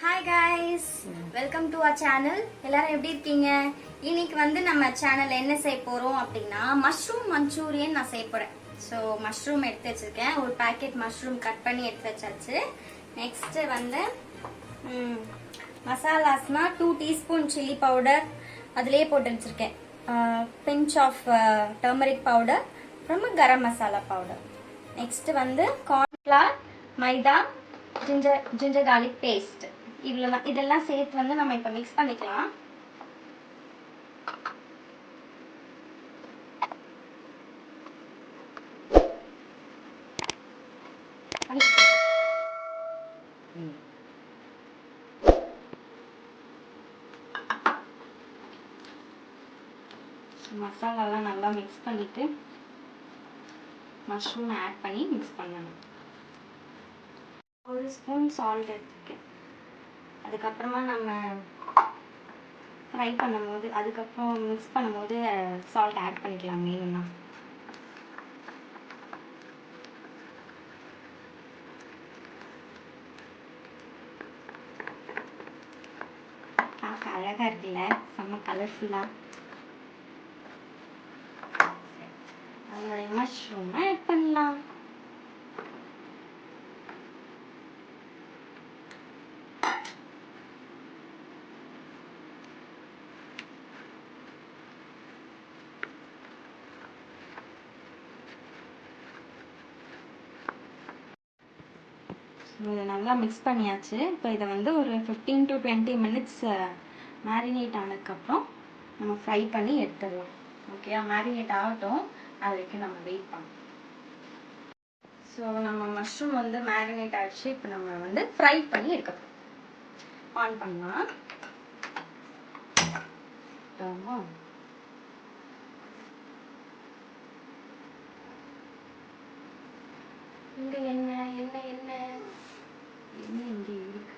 Hi guys, welcome to our channel. எல்லாரும் எப்படி இருக்கீங்க? இன்னைக்கு வந்து நம்ம சேனல்ல என்ன செய்ய போறோம் அப்படின்னா மஷ்ரூம் மஞ்சூரியன் நான் செய்ய போறேன். ஸோ மஷ்ரூம் எடுத்து வச்சிருக்கேன். ஒரு பாக்கெட் மஷ்ரூம் கட் பண்ணி எடுத்து வச்சாச்சு. நெக்ஸ்ட் வந்து மசாலாஸ்னா 2 டீஸ்பூன் சில்லி பவுடர் அதுலயே போட்டு வச்சிருக்கேன். பிஞ்ச் ஆஃப் டர்மரிக் பவுடர், அப்புறமா கரம் மசாலா பவுடர். நெக்ஸ்ட் வந்து கார்ன்ஃப்ளவர், மைதா, ஜிஞ்சர் கார்லிக் பேஸ்ட். இதெல்லாம் சேர்த்து வந்து நம்ம இப்ப மிக்ஸ் பண்ணிக்கலாம். மசாலாலாம் நல்லா மிக்ஸ் பண்ணிட்டு மஷ்ரூம் ஆட் பண்ணி மிக்ஸ் பண்ணணும். 1 ஸ்பூன் சால்ட் எடுத்துக்கேன். அதுக்கப்புறமா நம்ம ஃப்ரை பண்ணும்போது அதுக்கப்புறம் மிக்ஸ் பண்ணும்போது சால்ட் ஆட் பண்ணிக்கலாம் வேணும்னா. பார்க்க அழகாக இருக்குல்ல, செம்ம கலர்ஃபுல்லாக. அதனுடைய மஷ்ரூம் ஆட் பண்ணலாம். இதை நல்லா மிக்ஸ் பண்ணியாச்சு. இப்போ இதை வந்து ஒரு 15 to 20 மினிட்ஸ் மேரினேட் ஆனதுக்கப்புறம் நம்ம ஃப்ரை பண்ணி எடுத்துடலாம். ஓகே, மேரினேட் ஆகட்டும், அது வரைக்கும் நம்ம வெயிட் பண்ணலாம். ஸோ நம்ம மஷ்ரூம் வந்து மேரினேட் ஆகிடுச்சு. இப்போ நம்ம வந்து ஃப்ரை பண்ணி எடுக்கணும். ஆன் பண்ணலாம். இங்கே என்ன என்ன என்ன என்ன இங்கே இருக்கு?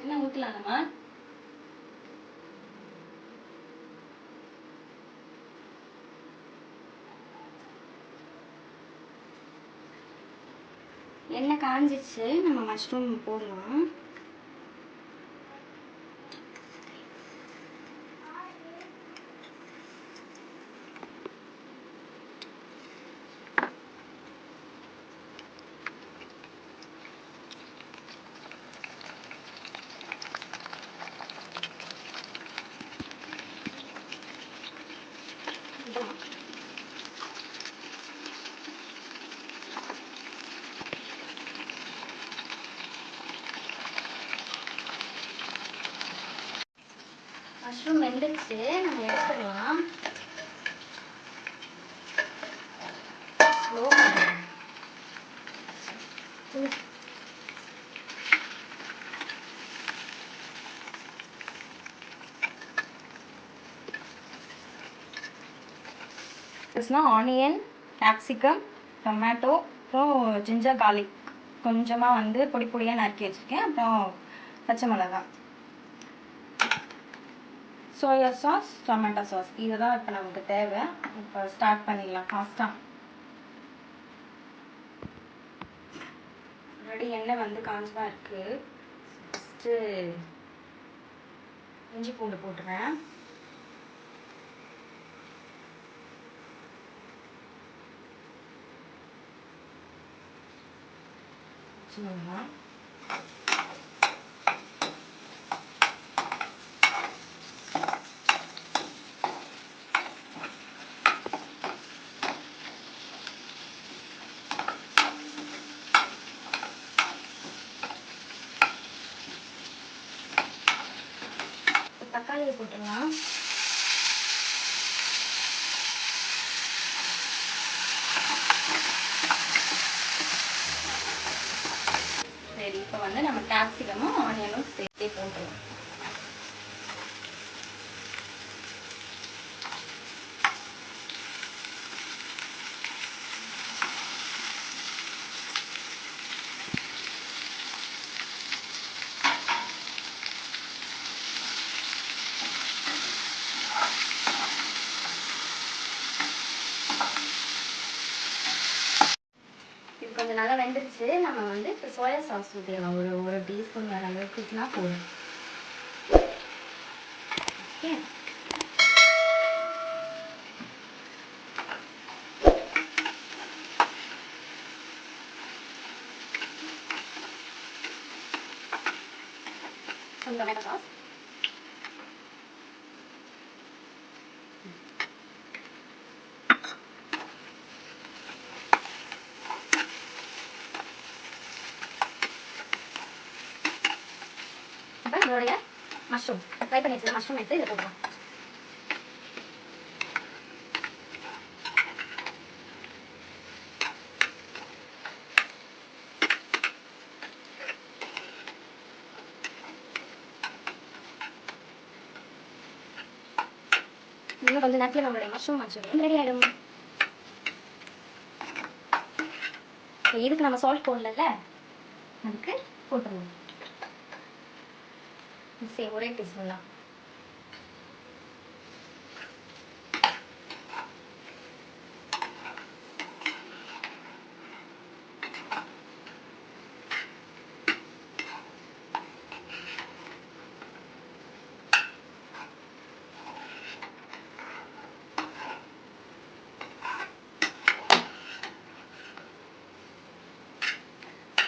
என்ன ஊற்றலாமா? எண்ணெய் காஞ்சிச்சு, நம்ம மஷ்ரூம் போடலாம். மஷ்ரூம் வெந்துடுச்சு, நம்ம எடுத்துடலாம். ஸ்லோ பண்ணுறேன். ஆனியன், கேப்சிகம், டொமேட்டோ, அப்புறம் ஜிஞ்சர் கார்லிக் கொஞ்சமாக வந்து பொடி பொடியாக நறுக்கி வச்சுருக்கேன். அப்புறம் பச்சை மிளகாய், சோயா சாஸ், டொமேட்டோ சாஸ், இதுதான் இப்போ நமக்கு தேவை. இப்போ ஸ்டார்ட் பண்ணிடலாம் ஃபாஸ்ட்டாக. ஆல்ரெடி எண்ணெய் வந்து காஞ்சதாக இருக்குது. ஃபஸ்ட்டு இஞ்சி பூண்டு போட்டுறேன். தக்காளியை போட்டுடலாம். சரி, இப்போ வந்து நம்ம கேப்சிகமும் ஆனியனும் சேர்த்தே போட்டுடலாம். நல்லா வெந்துருச்சு. நம்ம வந்து இப்போ சோயா சாஸ் ஊற்றிடலாம். ஒரு டீஸ்பூன் வர அளவுக்கு ஊற்றினா போதும். Okay, tomato sauce. இப்போ நம்மளுடைய மஷ்ரூம் ஃப்ரை பண்ணி வச்சுருக்க மஷ்ரூம் எடுத்து இதை போடலாம். இன்னும் கொஞ்சம் நேரத்தில் நம்மளுடைய மஷ்ரூம் மஞ்சூரியன் ரெடி ஆகிடும். இதுக்கு நம்ம சால்ட் போடல, அதுக்கு போட்டுருவோம். சரி, ஒரே டீஸ்பூன் தான்.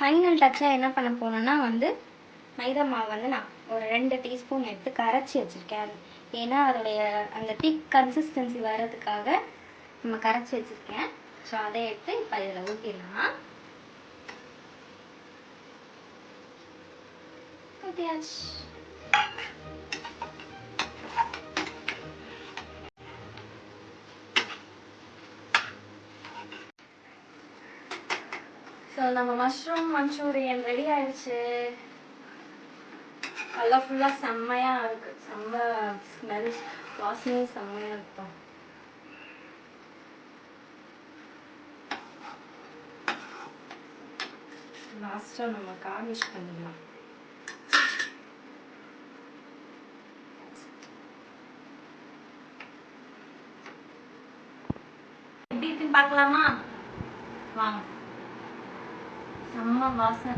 ஃபைனல் டச்சாக என்ன பண்ண போனோன்னா வந்து மைதா மாவு வந்து நான் ஒரு 2 டீஸ்பூன் எடுத்து கரைச்சி வச்சுருக்கேன். ஏன்னா அதோடைய அந்த திக் கன்சிஸ்டன்சி வர்றதுக்காக நம்ம கரைச்சி வச்சுருக்கேன். ஸோ அதை எடுத்து இப்போ இதில் ஊற்றிடலாம். ஊற்றியாச்சு. ஸோ நம்ம மஷ்ரூம் மஞ்சூரியன் ரெடி ஆயிடுச்சு. கலர்ஃபுல்லாக செம்மையாக இருக்குது. செம்ம ஸ்மெல், வாசனையும் செம்மையாக இருக்கும். லாஸ்ட்டாக நம்ம கார்னிஷ் பண்ணிடலாம். எப்படி இருக்குன்னு பார்க்கலாமா? வாங்க. செம்ம வாசனை,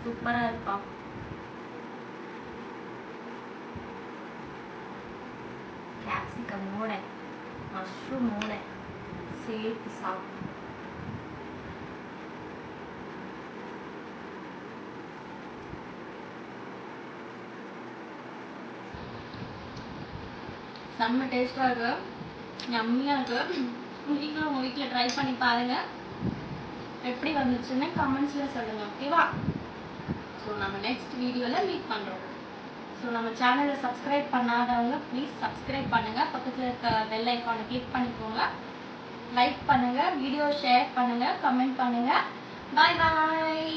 சூப்பராக இருக்கும். கேப்சிகமோட மஷ்ரூமோட சேர்த்து சாப்பிடும். செம்ம டேஸ்டாக இருக்கு, யம்மியாக இருக்கு. நீங்களும் உங்கள் வீட்டில் ட்ரை பண்ணி பாருங்கள். எப்படி வந்துச்சுன்னு கமெண்ட்ஸில் சொல்லுங்கள். ஓகேவா? ஸோ நம்ம நெக்ஸ்ட் வீடியோவில் மீட் பண்ணுறோம். ஸோ நம்ம சேனலை சப்ஸ்கிரைப் பண்ணாதவங்க ப்ளீஸ் சப்ஸ்கிரைப் பண்ணுங்கள். பக்கத்தில் இருக்க பெல் ஐக்கானை கிளிக் பண்ணிக்கோங்க. லைக் பண்ணுங்கள், வீடியோ ஷேர் பண்ணுங்கள், கமெண்ட் பண்ணுங்கள். பாய் பாய்.